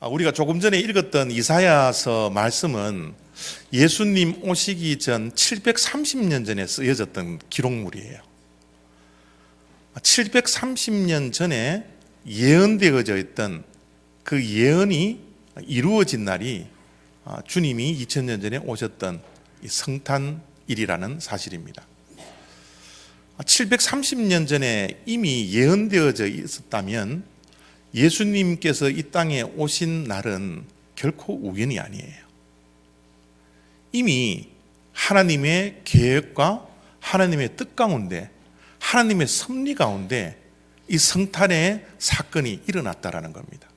우리가 조금 전에 읽었던 이사야서 말씀은 예수님 오시기 전 730년 전에 쓰여졌던 기록물이에요. 730년 전에 예언되어져 있던 그 예언이 이루어진 날이 주님이 2000년 전에 오셨던 성탄일이라는 사실입니다. 730년 전에 이미 예언되어져 있었다면 예수님께서 이 땅에 오신 날은 결코 우연이 아니에요. 이미 하나님의 계획과 하나님의 뜻 가운데, 하나님의 섭리 가운데 이 성탄의 사건이 일어났다라는 겁니다.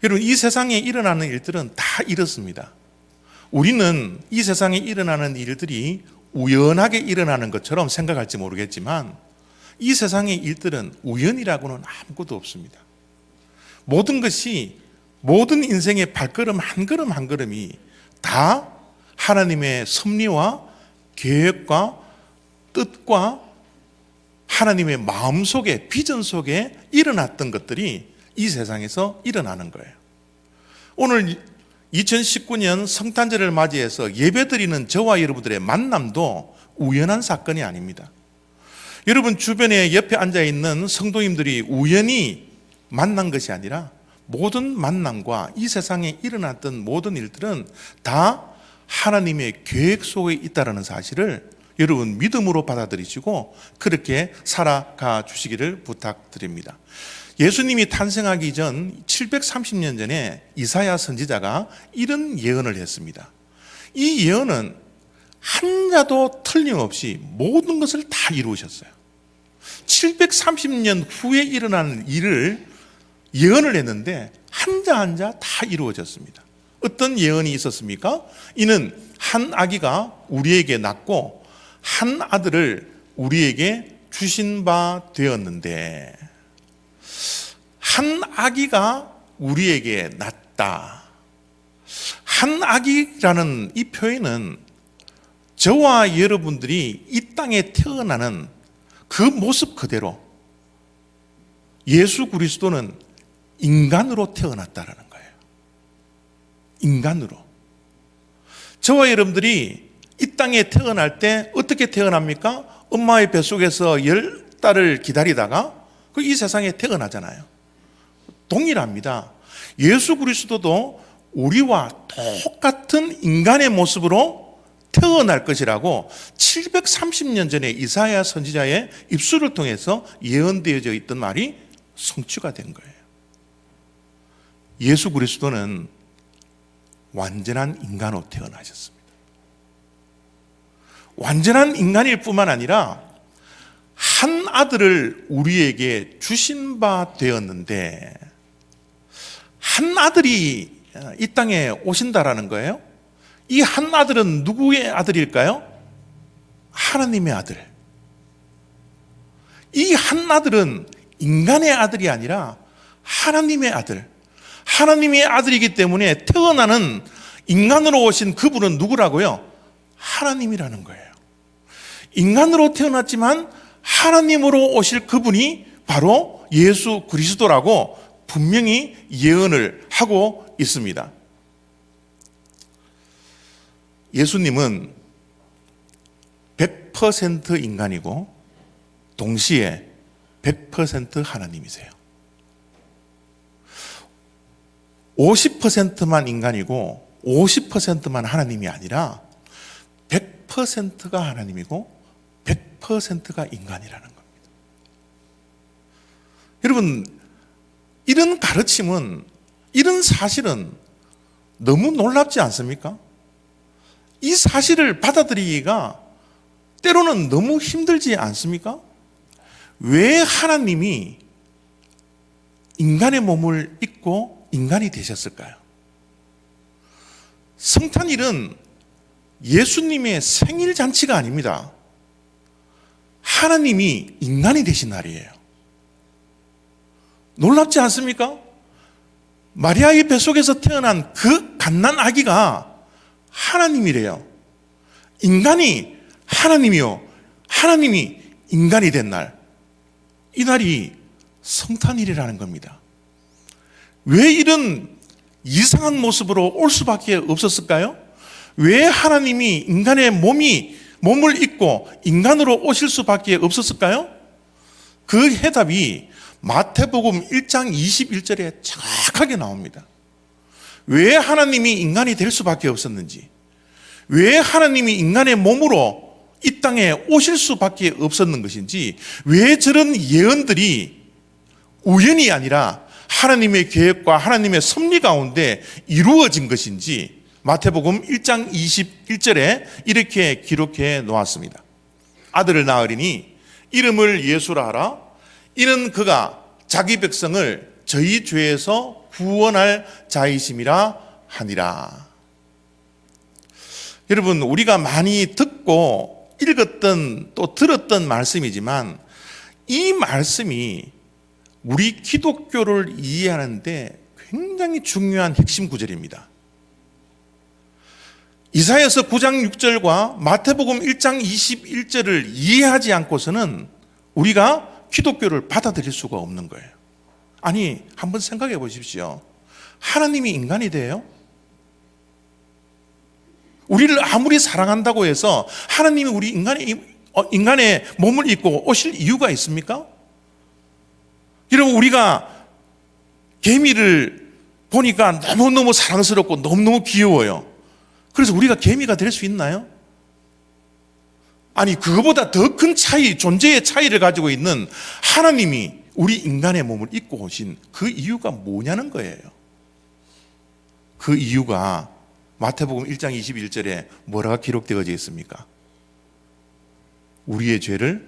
여러분, 이 세상에 일어나는 일들은 다 이렇습니다. 우리는 이 세상에 일어나는 일들이 우연하게 일어나는 것처럼 생각할지 모르겠지만 이 세상의 일들은 우연이라고는 아무것도 없습니다. 모든 것이, 모든 인생의 발걸음 한 걸음 한 걸음이 다 하나님의 섭리와 계획과 뜻과 하나님의 마음속에, 비전 속에 일어났던 것들이 이 세상에서 일어나는 거예요. 오늘 2019년 성탄절을 맞이해서 예배드리는 저와 여러분들의 만남도 우연한 사건이 아닙니다. 여러분 주변에 옆에 앉아있는 성도님들이 우연히 만난 것이 아니라 모든 만남과 이 세상에 일어났던 모든 일들은 다 하나님의 계획 속에 있다는 사실을 여러분 믿음으로 받아들이시고 그렇게 살아가 주시기를 부탁드립니다. 예수님이 탄생하기 전 730년 전에 이사야 선지자가 이런 예언을 했습니다. 이 예언은 한자도 틀림없이 모든 것을 다 이루셨어요. 730년 후에 일어나는 일을 예언을 했는데 한자 한자 다 이루어졌습니다. 어떤 예언이 있었습니까? 이는 한 아기가 우리에게 낳고 한 아들을 우리에게 주신 바 되었는데, 한 아기가 우리에게 낳다. 한 아기라는 이 표현은 저와 여러분들이 이 땅에 태어나는 그 모습 그대로 예수 그리스도는 인간으로 태어났다라는 거예요. 인간으로. 저와 여러분들이 이 땅에 태어날 때 어떻게 태어납니까? 엄마의 뱃속에서 10달을 기다리다가 이 세상에 태어나잖아요. 동일합니다. 예수 그리스도도 우리와 똑같은 인간의 모습으로 태어날 것이라고 730년 전에 이사야 선지자의 입술을 통해서 예언되어져 있던 말이 성취가 된 거예요. 예수 그리스도는 완전한 인간으로 태어나셨습니다. 완전한 인간일 뿐만 아니라 한 아들을 우리에게 주신 바 되었는데, 한 아들이 이 땅에 오신다라는 거예요. 이 한 아들은 누구의 아들일까요? 하나님의 아들. 이 한 아들은 인간의 아들이 아니라 하나님의 아들. 하나님의 아들이기 때문에 태어나는 인간으로 오신 그분은 누구라고요? 하나님이라는 거예요. 인간으로 태어났지만 하나님으로 오실 그분이 바로 예수 그리스도라고 분명히 예언을 하고 있습니다. 예수님은 100% 인간이고 동시에 100% 하나님이세요. 50%만 인간이고 50%만 하나님이 아니라 100%가 하나님이고 100%가 인간이라는 겁니다. 여러분, 이런 가르침은, 이런 사실은 너무 놀랍지 않습니까? 이 사실을 받아들이기가 때로는 너무 힘들지 않습니까? 왜 하나님이 인간의 몸을 입고 인간이 되셨을까요? 성탄일은 예수님의 생일 잔치가 아닙니다. 하나님이 인간이 되신 날이에요. 놀랍지 않습니까? 마리아의 뱃속에서 태어난 그 갓난 아기가 하나님이래요. 인간이 하나님이요, 하나님이 인간이 된 날, 이 날이 성탄일이라는 겁니다. 왜 이런 이상한 모습으로 올 수밖에 없었을까요? 왜 하나님이 인간의 몸을 입고 인간으로 오실 수밖에 없었을까요? 그 해답이 마태복음 1장 21절에 정확하게 나옵니다. 왜 하나님이 인간이 될 수밖에 없었는지, 왜 하나님이 인간의 몸으로 이 땅에 오실 수밖에 없었는 것인지, 왜 저런 예언들이 우연이 아니라 하나님의 계획과 하나님의 섭리 가운데 이루어진 것인지 마태복음 1장 21절에 이렇게 기록해 놓았습니다. 아들을 낳으리니 이름을 예수라 하라. 이는 그가 자기 백성을 저희 죄에서 구원할 자이심이라 하니라. 여러분, 우리가 많이 듣고 읽었던 또 들었던 말씀이지만 이 말씀이 우리 기독교를 이해하는데 굉장히 중요한 핵심 구절입니다. 이사야서 9장 6절과 마태복음 1장 21절을 이해하지 않고서는 우리가 기독교를 받아들일 수가 없는 거예요. 아니, 한번 생각해 보십시오. 하나님이 인간이 돼요? 우리를 아무리 사랑한다고 해서 하나님이 우리 인간의 몸을 입고 오실 이유가 있습니까? 여러분, 우리가 개미를 보니까 너무너무 사랑스럽고 너무너무 귀여워요. 그래서 우리가 개미가 될 수 있나요? 아니, 그거보다 더 큰 차이, 존재의 차이를 가지고 있는 하나님이 우리 인간의 몸을 입고 오신 그 이유가 뭐냐는 거예요. 그 이유가 마태복음 1장 21절에 뭐라고 기록되어져 있습니까? 우리의 죄를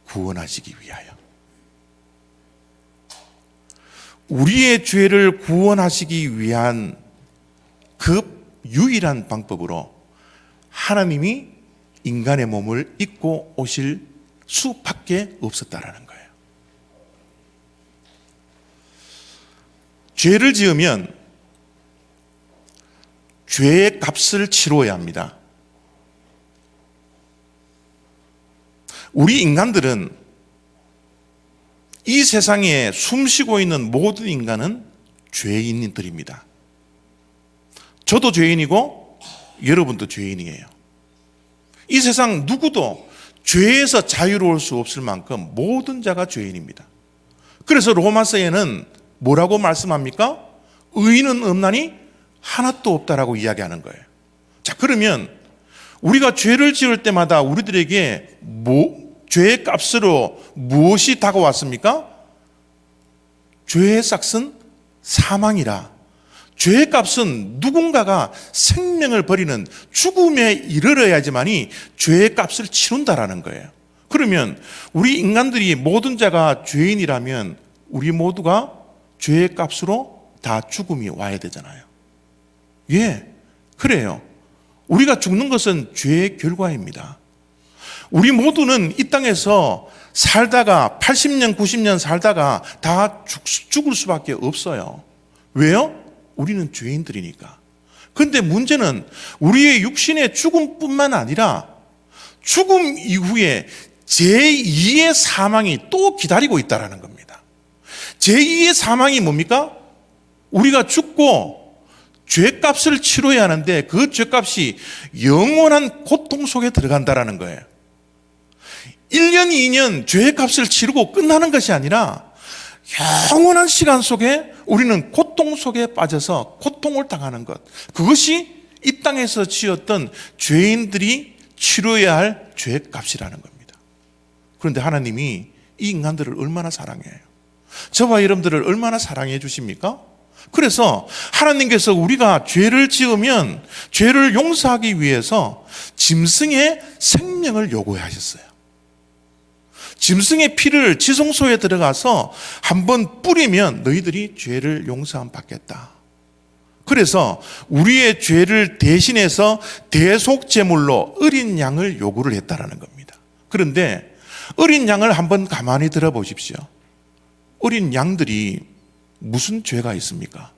구원하시기 위하여. 우리의 죄를 구원하시기 위한 그 유일한 방법으로 하나님이 인간의 몸을 입고 오실 수밖에 없었다라는 거예요. 죄를 지으면 죄의 값을 치러야 합니다. 우리 인간들은 이 세상에 숨쉬고 있는 모든 인간은 죄인들입니다. 저도 죄인이고 여러분도 죄인이에요. 이 세상 누구도 죄에서 자유로울 수 없을 만큼 모든 자가 죄인입니다. 그래서 로마서에는 뭐라고 말씀합니까? 의인은 없나니 하나도 없다라고 이야기하는 거예요. 자, 그러면 우리가 죄를 지을 때마다 우리들에게 죄의 값으로 무엇이 다가왔습니까? 죄의 삭은 사망이라. 죄의 값은 누군가가 생명을 버리는 죽음에 이르러야지만이 죄의 값을 치른다라는 거예요. 그러면 우리 인간들이 모든 자가 죄인이라면 우리 모두가 죄의 값으로 다 죽음이 와야 되잖아요. 예, 그래요. 우리가 죽는 것은 죄의 결과입니다. 우리 모두는 이 땅에서 살다가 80년, 90년 살다가 다 죽을 수밖에 없어요. 왜요? 우리는 죄인들이니까. 그런데 문제는 우리의 육신의 죽음뿐만 아니라 죽음 이후에 제2의 사망이 또 기다리고 있다는 겁니다. 제2의 사망이 뭡니까? 우리가 죽고 죄값을 치러야 하는데 그 죄값이 영원한 고통 속에 들어간다는 거예요. 1년, 2년 죄값을 치르고 끝나는 것이 아니라 영원한 시간 속에 우리는 고통 속에 빠져서 고통을 당하는 것, 그것이 이 땅에서 지었던 죄인들이 치러야 할 죄값이라는 겁니다. 그런데 하나님이 이 인간들을 얼마나 사랑해요? 저와 여러분들을 얼마나 사랑해 주십니까? 그래서 하나님께서 우리가 죄를 지으면 죄를 용서하기 위해서 짐승의 생명을 요구하셨어요. 짐승의 피를 지성소에 들어가서 한번 뿌리면 너희들이 죄를 용서함 받겠다. 그래서 우리의 죄를 대신해서 대속제물로 어린 양을 요구를 했다라는 겁니다. 그런데 어린 양을 한번 가만히 들어보십시오. 어린 양들이 무슨 죄가 있습니까?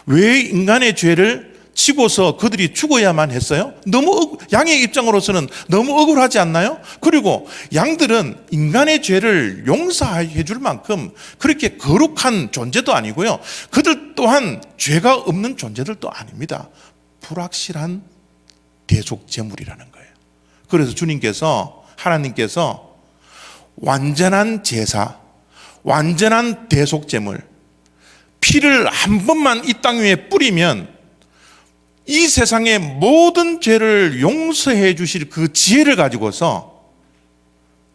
왜 인간의 죄를 치고서 그들이 죽어야만 했어요? 너무 양의 입장으로서는 너무 억울하지 않나요? 그리고 양들은 인간의 죄를 용서해 줄 만큼 그렇게 거룩한 존재도 아니고요. 그들 또한 죄가 없는 존재들도 아닙니다. 불확실한 대속 제물이라는 거예요. 그래서 하나님께서 완전한 제사, 완전한 대속 제물, 피를 한 번만 이 땅 위에 뿌리면 이 세상의 모든 죄를 용서해 주실 그 지혜를 가지고서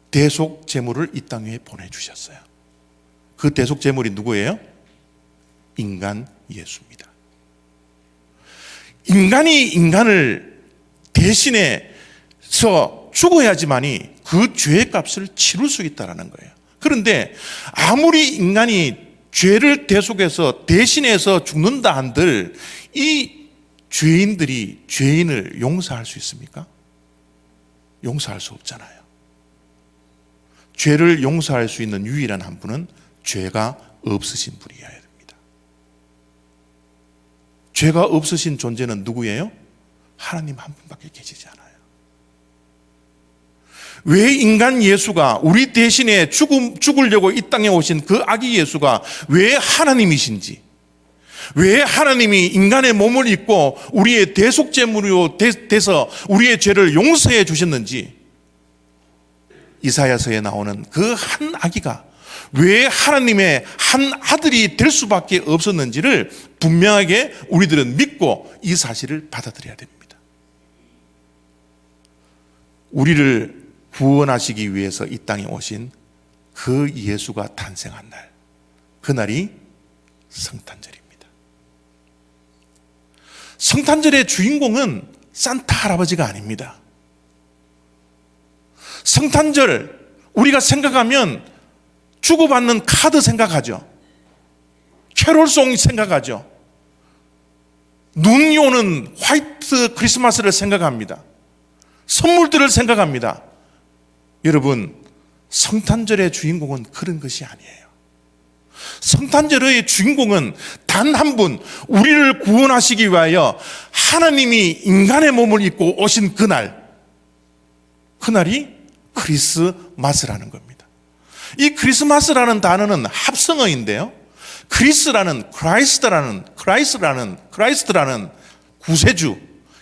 대속 제물을 이 땅 위에 보내주셨어요. 그 대속 제물이 누구예요? 인간 예수입니다. 인간이 인간을 대신해서 죽어야지만이 그 죄의 값을 치룰 수 있다는 거예요. 그런데 아무리 인간이 죄를 대속해서 대신해서 죽는다 한들 이 죄인들이 죄인을 용서할 수 있습니까? 용서할 수 없잖아요. 죄를 용서할 수 있는 유일한 한 분은 죄가 없으신 분이어야 됩니다. 죄가 없으신 존재는 누구예요? 하나님 한 분밖에 계시지 않아요. 왜 인간 예수가 우리 대신에 죽으려고 이 땅에 오신 그 아기 예수가 왜 하나님이신지, 왜 하나님이 인간의 몸을 입고 우리의 대속제물로 돼서 우리의 죄를 용서해 주셨는지, 이사야서에 나오는 그 한 아기가 왜 하나님의 한 아들이 될 수밖에 없었는지를 분명하게 우리들은 믿고 이 사실을 받아들여야 됩니다. 우리를 구원하시기 위해서 이 땅에 오신 그 예수가 탄생한 날, 그날이 성탄절입니다. 성탄절의 주인공은 산타 할아버지가 아닙니다. 성탄절 우리가 생각하면 주고받는 카드 생각하죠. 캐롤송 생각하죠. 눈이 오는 화이트 크리스마스를 생각합니다. 선물들을 생각합니다. 여러분, 성탄절의 주인공은 그런 것이 아니에요. 성탄절의 주인공은 단 한 분, 우리를 구원하시기 위하여 하나님이 인간의 몸을 입고 오신 그날이 크리스마스라는 겁니다. 이 크리스마스라는 단어는 합성어인데요, 크라이스트라는 구세주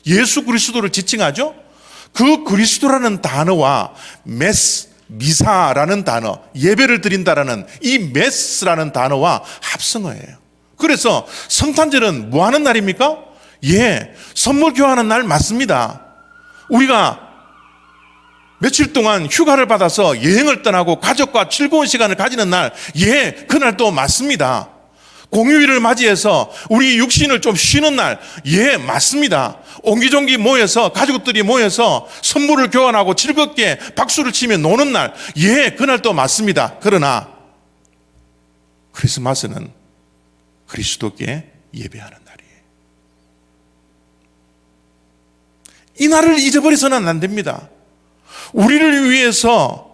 예수 그리스도를 지칭하죠. 그 그리스도라는 단어와 미사라는 단어, 예배를 드린다라는 이 메스라는 단어와 합성어예요. 그래서 성탄절은 뭐 하는 날입니까? 선물 교환하는 날 맞습니다. 우리가 며칠 동안 휴가를 받아서 여행을 떠나고 가족과 즐거운 시간을 가지는 날, 그날도 맞습니다. 공휴일을 맞이해서 우리 육신을 좀 쉬는 날, 맞습니다. 옹기종기 모여서, 가족들이 모여서 선물을 교환하고 즐겁게 박수를 치며 노는 날, 그날도 맞습니다. 그러나 크리스마스는 그리스도께 예배하는 날이에요. 이 날을 잊어버려서는 안 됩니다. 우리를 위해서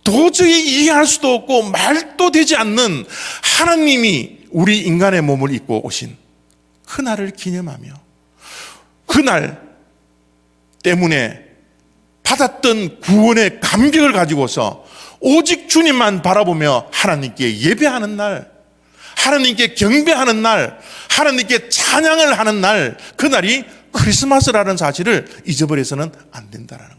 도저히 이해할 수도 없고 말도 되지 않는 하나님이 우리 인간의 몸을 입고 오신 그날을 기념하며, 그날 때문에 받았던 구원의 감격을 가지고서 오직 주님만 바라보며 하나님께 예배하는 날, 하나님께 경배하는 날, 하나님께 찬양을 하는 날, 그날이 크리스마스라는 사실을 잊어버려서는 안 된다는 거예요.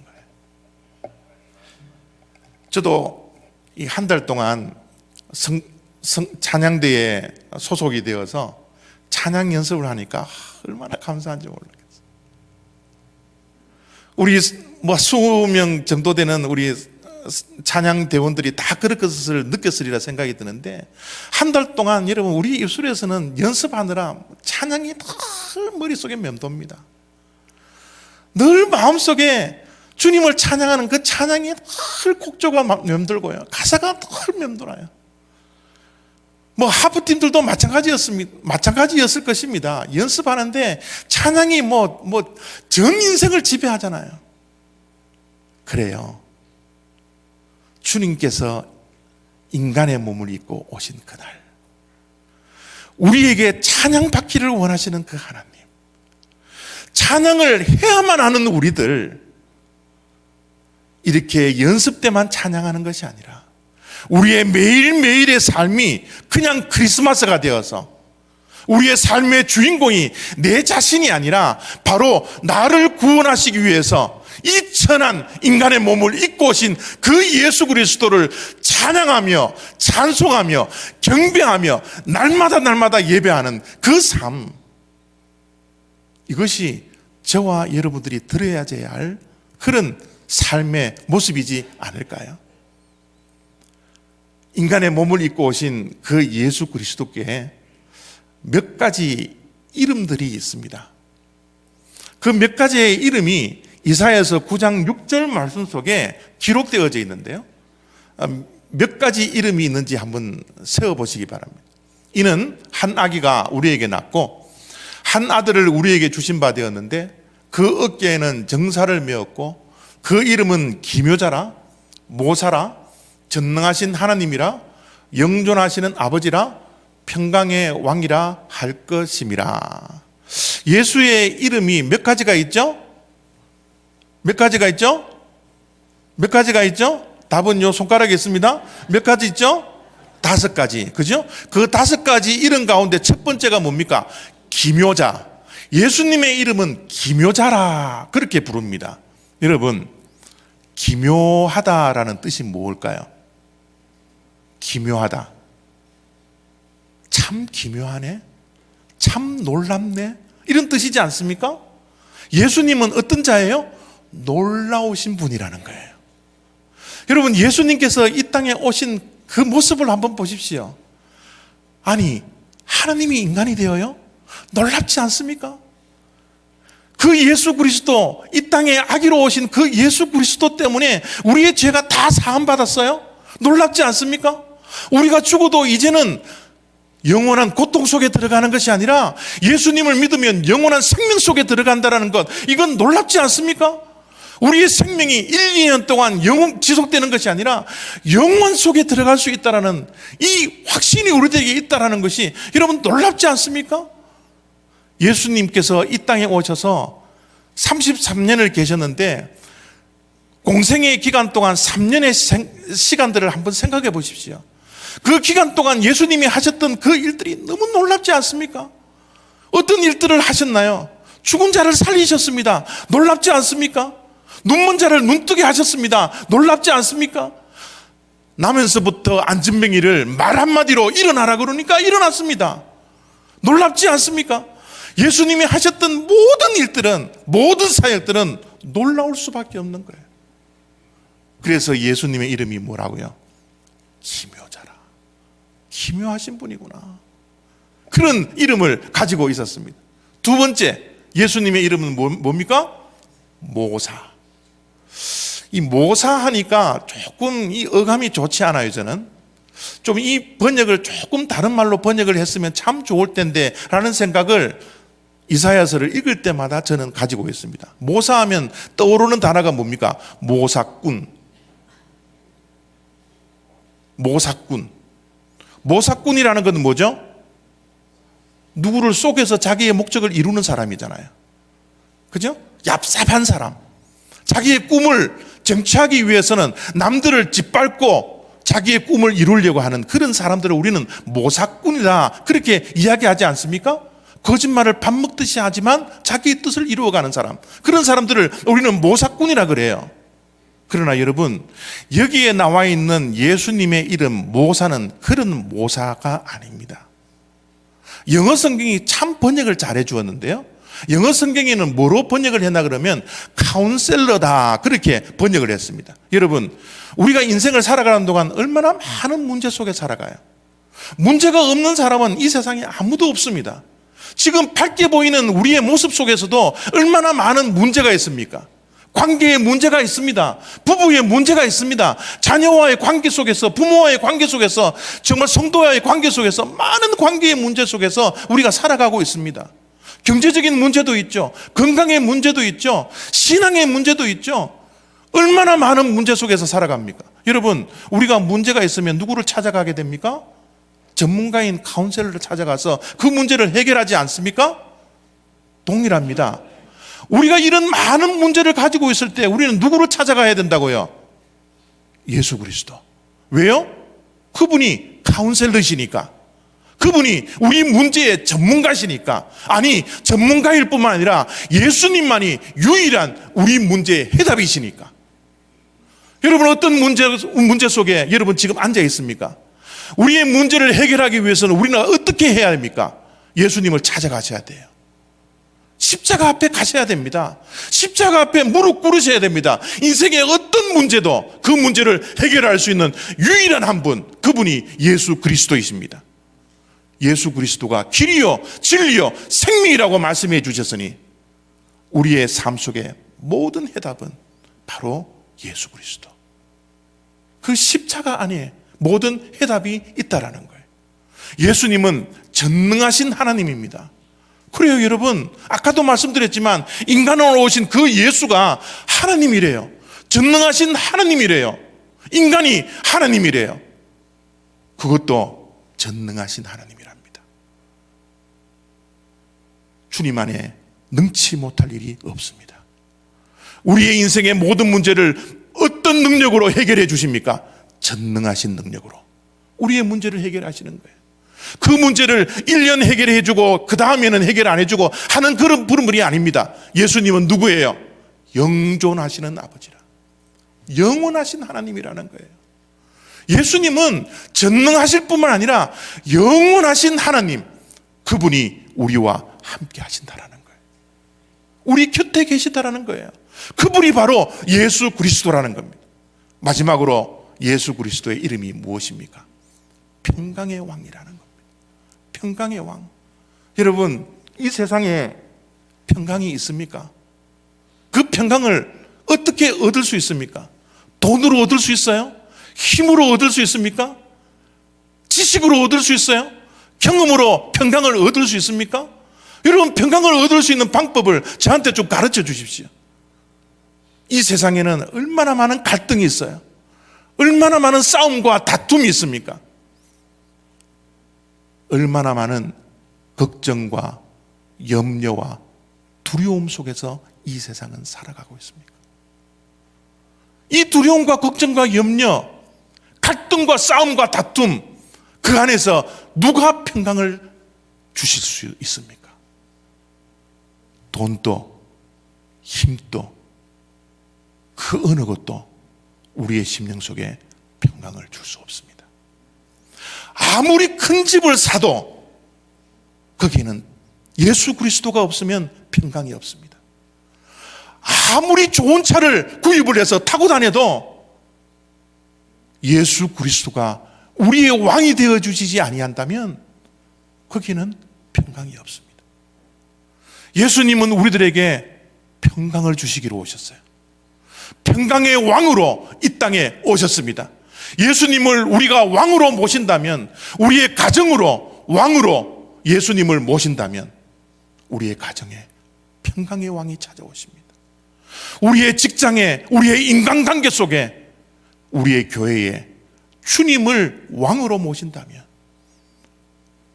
저도 이 한 달 동안 찬양대에 소속이 되어서 찬양 연습을 하니까 얼마나 감사한지 모르겠어요. 우리 수명 정도 되는 우리 찬양 대원들이 다 그럴 것을 느꼈으리라 생각이 드는데, 한 달 동안 여러분 우리 입술에서는 연습하느라 찬양이 늘 머릿속에 맴돕니다. 늘 마음속에 주님을 찬양하는 그 찬양이 늘 곡조가 맴돌고요, 가사가 늘 맴돌아요. 하프팀들도 마찬가지였을 것입니다. 연습하는데 찬양이 전 인생을 지배하잖아요. 그래요. 주님께서 인간의 몸을 입고 오신 그날, 우리에게 찬양받기를 원하시는 그 하나님, 찬양을 해야만 하는 우리들, 이렇게 연습 때만 찬양하는 것이 아니라 우리의 매일매일의 삶이 그냥 크리스마스가 되어서 우리의 삶의 주인공이 내 자신이 아니라 바로 나를 구원하시기 위해서 이 천한 인간의 몸을 입고 오신 그 예수 그리스도를 찬양하며 찬송하며 경배하며 날마다 예배하는 그 삶, 이것이 저와 여러분들이 들어야 할 그런 삶의 모습이지 않을까요? 인간의 몸을 입고 오신 그 예수 그리스도께 몇 가지 이름들이 있습니다. 그 몇 가지의 이름이 이사야서 9장 6절 말씀 속에 기록되어져 있는데요, 몇 가지 이름이 있는지 한번 세어보시기 바랍니다. 이는 한 아기가 우리에게 낳고 한 아들을 우리에게 주신 바 되었는데 그 어깨에는 정사를 메었고 그 이름은 기묘자라, 모사라, 전능하신 하나님이라, 영존하시는 아버지라, 평강의 왕이라 할 것임이라. 예수의 이름이 몇 가지가 있죠? 몇 가지가 있죠? 몇 가지가 있죠? 답은 요 손가락에 있습니다. 몇 가지 있죠? 5가지. 그죠? 그 5가지 이름 가운데 첫 번째가 뭡니까? 기묘자. 예수님의 이름은 기묘자라 그렇게 부릅니다. 여러분, 기묘하다라는 뜻이 뭘까요? 기묘하다. 참 기묘하네? 참 놀랍네? 이런 뜻이지 않습니까? 예수님은 어떤 자예요? 놀라우신 분이라는 거예요. 여러분, 예수님께서 이 땅에 오신 그 모습을 한번 보십시오. 아니, 하나님이 인간이 되어요? 놀랍지 않습니까? 그 예수 그리스도, 이 땅에 아기로 오신 그 예수 그리스도 때문에 우리의 죄가 다 사함받았어요? 놀랍지 않습니까? 우리가 죽어도 이제는 영원한 고통 속에 들어가는 것이 아니라 예수님을 믿으면 영원한 생명 속에 들어간다는 것, 이건 놀랍지 않습니까? 우리의 생명이 1, 2년 동안 영원 지속되는 것이 아니라 영원 속에 들어갈 수 있다는 이 확신이 우리에게 있다는 것이 여러분 놀랍지 않습니까? 예수님께서 이 땅에 오셔서 33년을 계셨는데 공생의 기간 동안 3년의 시간들을 한번 생각해 보십시오. 그 기간 동안 예수님이 하셨던 그 일들이 너무 놀랍지 않습니까? 어떤 일들을 하셨나요? 죽은 자를 살리셨습니다. 놀랍지 않습니까? 눈먼 자를 눈뜨게 하셨습니다. 놀랍지 않습니까? 나면서부터 안진뱅이를 말 한마디로 일어나라 그러니까 일어났습니다. 놀랍지 않습니까? 예수님이 하셨던 모든 일들은, 모든 사역들은 놀라울 수밖에 없는 거예요. 그래서 예수님의 이름이 뭐라고요? 기묘자라. 기묘하신 분이구나. 그런 이름을 가지고 있었습니다. 두 번째, 예수님의 이름은 뭡니까? 모사. 이 모사하니까 조금 이 어감이 좋지 않아요, 저는. 좀 이 번역을 조금 다른 말로 번역을 했으면 참 좋을 텐데 라는 생각을 이사야서를 읽을 때마다 저는 가지고 있습니다. 모사하면 떠오르는 단어가 뭡니까? 모사꾼. 모사꾼. 모사꾼이라는 것은 뭐죠? 누구를 속여서 자기의 목적을 이루는 사람이잖아요. 그죠? 얍삽한 사람. 자기의 꿈을 쟁취하기 위해서는 남들을 짓밟고 자기의 꿈을 이루려고 하는 그런 사람들을 우리는 모사꾼이다 그렇게 이야기하지 않습니까? 거짓말을 밥 먹듯이 하지만 자기의 뜻을 이루어가는 사람, 그런 사람들을 우리는 모사꾼이라 그래요. 그러나 여러분, 여기에 나와 있는 예수님의 이름 모사는 그런 모사가 아닙니다. 영어 성경이 참 번역을 잘해 주었는데요, 영어 성경에는 뭐로 번역을 했나 그러면 카운셀러다 그렇게 번역을 했습니다. 여러분, 우리가 인생을 살아가는 동안 얼마나 많은 문제 속에 살아가요. 문제가 없는 사람은 이 세상에 아무도 없습니다. 지금 밝게 보이는 우리의 모습 속에서도 얼마나 많은 문제가 있습니까? 관계에 문제가 있습니다. 부부의 문제가 있습니다. 자녀와의 관계 속에서, 부모와의 관계 속에서, 정말 성도와의 관계 속에서, 많은 관계의 문제 속에서 우리가 살아가고 있습니다. 경제적인 문제도 있죠. 건강의 문제도 있죠. 신앙의 문제도 있죠. 얼마나 많은 문제 속에서 살아갑니까? 여러분, 우리가 문제가 있으면 누구를 찾아가게 됩니까? 전문가인 카운셀러를 찾아가서 그 문제를 해결하지 않습니까? 동일합니다. 우리가 이런 많은 문제를 가지고 있을 때 우리는 누구를 찾아가야 된다고요? 예수 그리스도. 왜요? 그분이 카운셀러시니까. 그분이 우리 문제의 전문가시니까. 아니, 전문가일 뿐만 아니라 예수님만이 유일한 우리 문제의 해답이시니까. 여러분, 어떤 문제 속에 여러분 지금 앉아 있습니까? 우리의 문제를 해결하기 위해서는 우리는 어떻게 해야 합니까? 예수님을 찾아가셔야 돼요. 십자가 앞에 가셔야 됩니다. 십자가 앞에 무릎 꿇으셔야 됩니다. 인생의 어떤 문제도 그 문제를 해결할 수 있는 유일한 한 분, 그분이 예수 그리스도이십니다. 예수 그리스도가 길이요 진리요 생명이라고 말씀해 주셨으니 우리의 삶 속에 모든 해답은 바로 예수 그리스도. 그 십자가 안에 모든 해답이 있다라는 거예요. 예수님은 전능하신 하나님입니다. 그래요, 여러분. 아까도 말씀드렸지만 인간으로 오신 그 예수가 하나님이래요. 전능하신 하나님이래요. 인간이 하나님이래요. 그것도 전능하신 하나님이랍니다. 주님 안에 능치 못할 일이 없습니다. 우리의 인생의 모든 문제를 어떤 능력으로 해결해 주십니까? 전능하신 능력으로 우리의 문제를 해결하시는 거예요. 그 문제를 1년 해결해 주고 그 다음에는 해결 안 해주고 하는 그런 분이 아닙니다. 예수님은 누구예요? 영존하시는 아버지라. 영원하신 하나님이라는 거예요. 예수님은 전능하실 뿐만 아니라 영원하신 하나님, 그분이 우리와 함께 하신다라는 거예요. 우리 곁에 계시다라는 거예요. 그분이 바로 예수 그리스도라는 겁니다. 마지막으로 예수 그리스도의 이름이 무엇입니까? 평강의 왕이라는 겁니다. 평강의 왕. 여러분, 이 세상에 평강이 있습니까? 그 평강을 어떻게 얻을 수 있습니까? 돈으로 얻을 수 있어요? 힘으로 얻을 수 있습니까? 지식으로 얻을 수 있어요? 경험으로 평강을 얻을 수 있습니까? 여러분, 평강을 얻을 수 있는 방법을 저한테 좀 가르쳐 주십시오. 이 세상에는 얼마나 많은 갈등이 있어요. 얼마나 많은 싸움과 다툼이 있습니까? 얼마나 많은 걱정과 염려와 두려움 속에서 이 세상은 살아가고 있습니까? 이 두려움과 걱정과 염려, 갈등과 싸움과 다툼, 그 안에서 누가 평강을 주실 수 있습니까? 돈도 힘도 그 어느 것도 우리의 심령 속에 평강을 줄 수 없습니다. 아무리 큰 집을 사도 거기에는 예수 그리스도가 없으면 평강이 없습니다. 아무리 좋은 차를 구입을 해서 타고 다녀도 예수 그리스도가 우리의 왕이 되어주시지 아니한다면 거기는 평강이 없습니다. 예수님은 우리들에게 평강을 주시기로 오셨어요. 평강의 왕으로 이 땅에 오셨습니다. 예수님을 우리가 왕으로 모신다면, 우리의 가정으로 왕으로 예수님을 모신다면 우리의 가정에 평강의 왕이 찾아오십니다. 우리의 직장에, 우리의 인간관계 속에, 우리의 교회에 주님을 왕으로 모신다면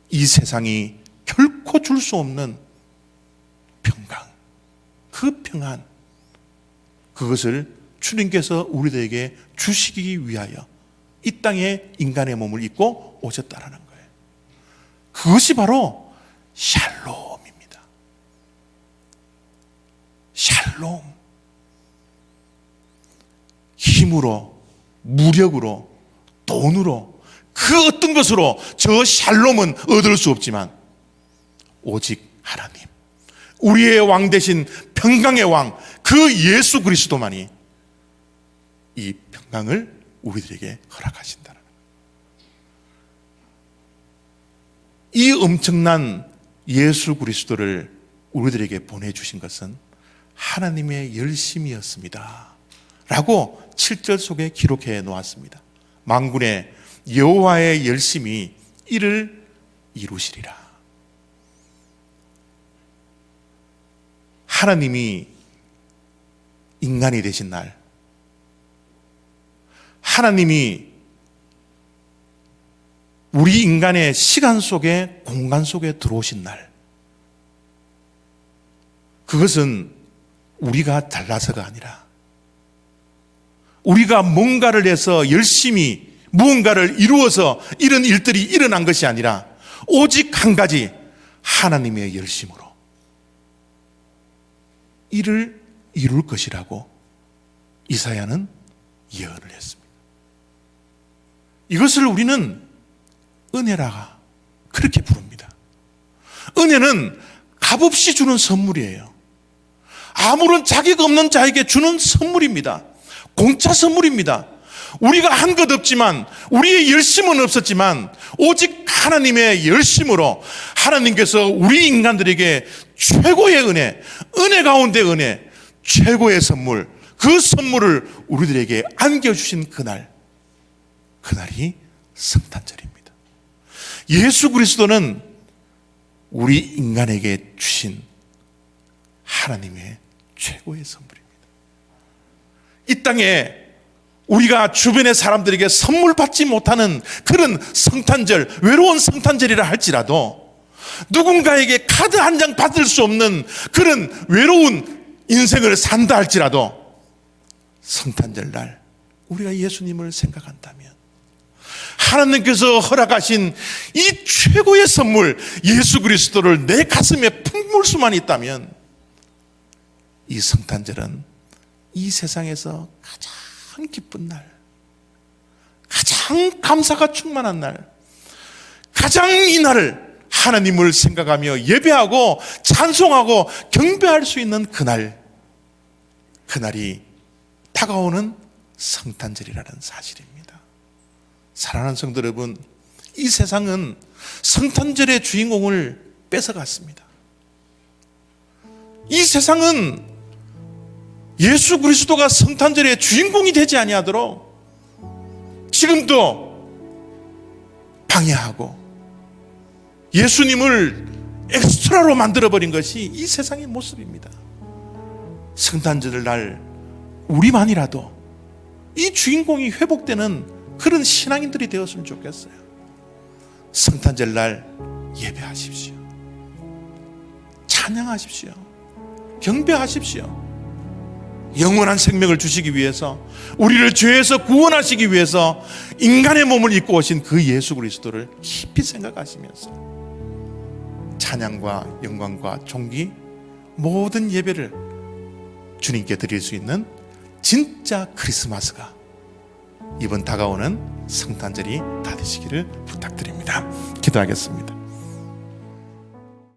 이 세상이 결코 줄 수 없는 평강, 그 평안, 그것을 주님께서 우리들에게 주시기 위하여 이 땅에 인간의 몸을 입고 오셨다라는 거예요. 그것이 바로 샬롬입니다. 샬롬. 힘으로, 무력으로, 돈으로, 그 어떤 것으로 저 샬롬은 얻을 수 없지만 오직 하나님, 우리의 왕 대신 평강의 왕, 그 예수 그리스도만이 이 평강을 우리들에게 허락하신다는 거예요. 이 엄청난 예수 그리스도를 우리들에게 보내주신 것은 하나님의 열심이었습니다 라고 7절 속에 기록해 놓았습니다. 만군의 여호와의 열심이 이를 이루시리라. 하나님이 인간이 되신 날, 하나님이 우리 인간의 시간 속에, 공간 속에 들어오신 날, 그것은 우리가 잘나서가 아니라 우리가 뭔가를 해서 열심히 무언가를 이루어서 이런 일들이 일어난 것이 아니라 오직 한 가지, 하나님의 열심으로 이를 이룰 것이라고 이사야는 예언을 했습니다. 이것을 우리는 은혜라 그렇게 부릅니다. 은혜는 값없이 주는 선물이에요. 아무런 자격 없는 자에게 주는 선물입니다. 공짜 선물입니다. 우리가 한 것 없지만, 우리의 열심은 없었지만 오직 하나님의 열심으로 하나님께서 우리 인간들에게 최고의 은혜 가운데 은혜, 최고의 선물, 그 선물을 우리들에게 안겨주신 그날이 성탄절입니다. 예수 그리스도는 우리 인간에게 주신 하나님의 최고의 선물입니다. 이 땅에 우리가 주변의 사람들에게 선물 받지 못하는 그런 성탄절, 외로운 성탄절이라 할지라도, 누군가에게 카드 한 장 받을 수 없는 그런 외로운 인생을 산다 할지라도, 성탄절 날 우리가 예수님을 생각한다면, 하나님께서 허락하신 이 최고의 선물 예수 그리스도를 내 가슴에 품을 수만 있다면, 이 성탄절은 이 세상에서 가장 기쁜 날, 가장 감사가 충만한 날, 가장 이 날을 하나님을 생각하며 예배하고 찬송하고 경배할 수 있는 그날이 다가오는 성탄절이라는 사실입니다. 사랑하는 성도 여러분, 이 세상은 성탄절의 주인공을 뺏어갔습니다. 이 세상은 예수 그리스도가 성탄절의 주인공이 되지 아니하도록 지금도 방해하고 예수님을 엑스트라로 만들어버린 것이 이 세상의 모습입니다. 성탄절 날 우리만이라도 이 주인공이 회복되는 그런 신앙인들이 되었으면 좋겠어요. 성탄절 날 예배하십시오. 찬양하십시오. 경배하십시오. 영원한 생명을 주시기 위해서, 우리를 죄에서 구원하시기 위해서 인간의 몸을 입고 오신 그 예수 그리스도를 깊이 생각하시면서 찬양과 영광과 존귀, 모든 예배를 주님께 드릴 수 있는 진짜 크리스마스가 이번 다가오는 성탄절이 다 되시기를 부탁드립니다. 기도하겠습니다.